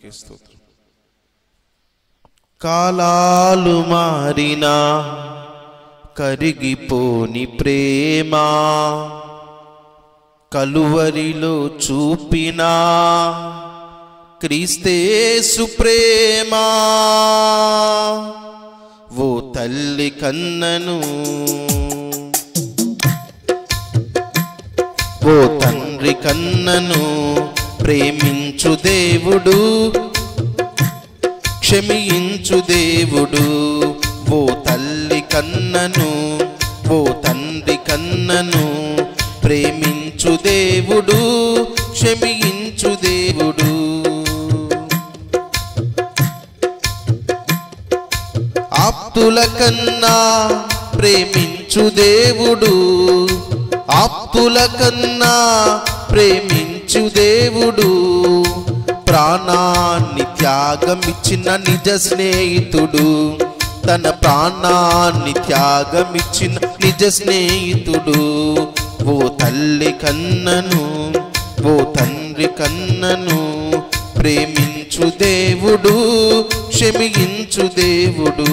నీకే స్తోత్రం. కాలాలు మారినా కరిగిపోని ప్రేమ కలువరిలో చూపినా క్రీస్తేసు ప్రేమ. ఓ తల్లి కన్నను ఓ తండ్రి కన్నను ప్రేమించు దేవుడు, క్షమించు దేవుడు. ఓ తల్లి కన్నను ఓ తండ్రి కన్నను ప్రేమించు దేవుడు, క్షమించు దేవుడు. ఆప్తుల కన్నా ప్రేమించు దేవుడు, ఆప్తుల కన్నా ప్రేమించు దేవుడు. ప్రాణాన్ని త్యాగమిచ్చిన నిజ స్నేహితుడు, తన ప్రాణాన్ని త్యాగమిచ్చిన నిజ స్నేహితుడు. ఓ తల్లి కన్నను ఓ తండ్రి కన్నను ప్రేమించు దేవుడు, క్షమించు దేవుడు.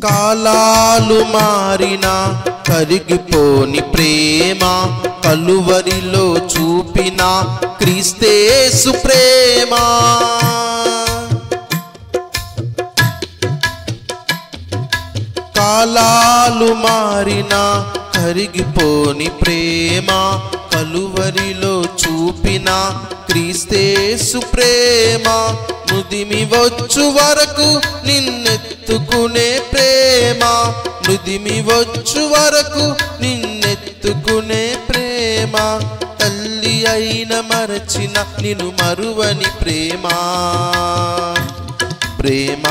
కాలాలు మారినా కరిగిపోని ప్రేమ కలువరిలో చూపిన క్రీస్తేసు ప్రేమ. కాలాలు మారినా కరిగిపోని ప్రేమ కలువరిలో చూపిన క్రీస్తేసు ప్రేమ. నుదిమి వచ్చు వరకు నిన్నెత్తుకునే ప్రేమ, నుదిమి వచ్చు వరకు నిన్నెత్తుకునే ప్రేమ. తల్లి అయిన మరచిన నిన్ను మరువని ప్రేమ, ప్రేమ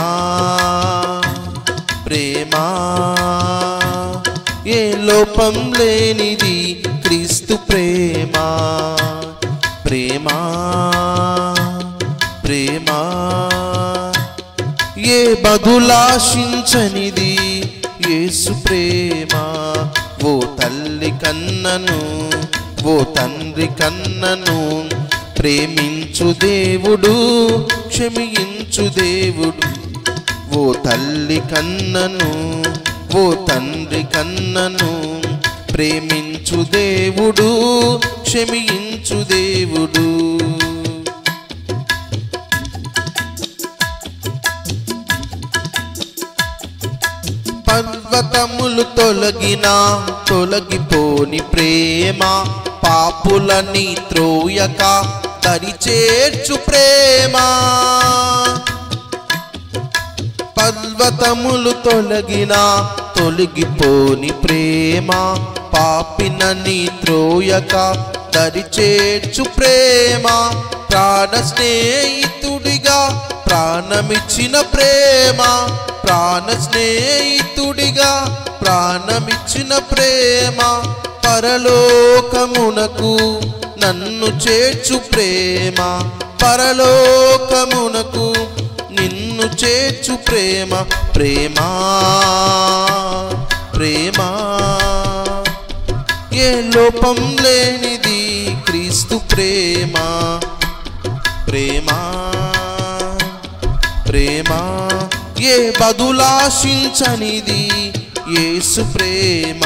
ప్రేమ. ఏ లోపం లేనిది క్రీస్తు ప్రేమ, ప్రేమ ప్రేమ. ఏ బదులాశించనిది యేసు ప్రేమ. ఓ తల్లి కన్నను ఓ తండ్రి కన్నను ప్రేమించు దేవుడు, క్షమించు దేవుడు. ఓ తల్లి కన్నను ఓ తండ్రి కన్నను ప్రేమించు దేవుడు, క్షమించు దేవుడు. పర్వతములు తొలగినా తొలగిపోని ప్రేమ, పాపులని త్రోయక దరిచేర్చు ప్రేమ. పర్వతములు తొలగినా తొలగిపోని ప్రేమ, పాపినని త్రోయక దరిచేర్చు ప్రేమ. ప్రాణ స్నేహితుడిగా ప్రాణమిచ్చిన ప్రేమ, ప్రాణ స్నేహితుడిగా ప్రాణమిచ్చిన ప్రేమ. పరలోకమునకు నన్ను చేర్చు ప్రేమ, పరలోకమునకు నిన్ను చేర్చు ప్రేమ. ప్రేమ ప్రేమ. ఏ లోపం లేనిది క్రీస్తు ప్రేమ, ప్రేమ ప్రేమ. ఏ బదులాశించనిది యేసు ప్రేమ.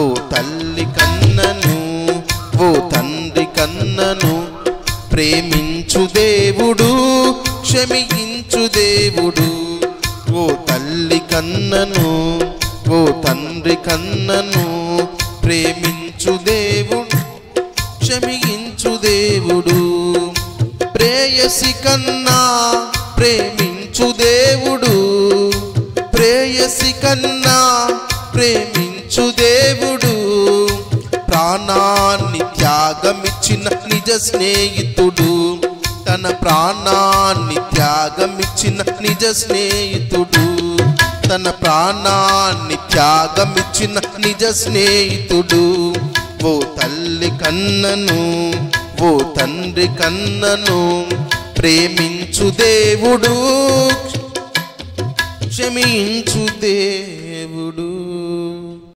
ఓ తల్లి కన్నను ఓ తండ్రి కన్నను ప్రేమించు దేవుడు, క్షమించు దేవుడు. ఓ తల్లి కన్నను ఓ తండ్రి కన్నను ప్రేమించు దేవుడు, క్షమించు దేవుడు. ప్రేయసి కన్నా ప్రేమించు దేవుడు, ప్రేయసి కన్నా ప్రేమించు దేవుడు. ప్రాణాన్ని త్యాగమిచ్చిన నిజ స్నేహితుడు, తన ప్రాణాన్ని త్యాగమిచ్చిన నిజ స్నేహితుడు, తన ప్రాణాన్ని త్యాగమిచ్చిన నిజ స్నేహితుడు. ఓ తల్లి కన్నను ఓ తండ్రి కన్నను ప్రేమించు దేవుడు, క్షమించు దేవుడు.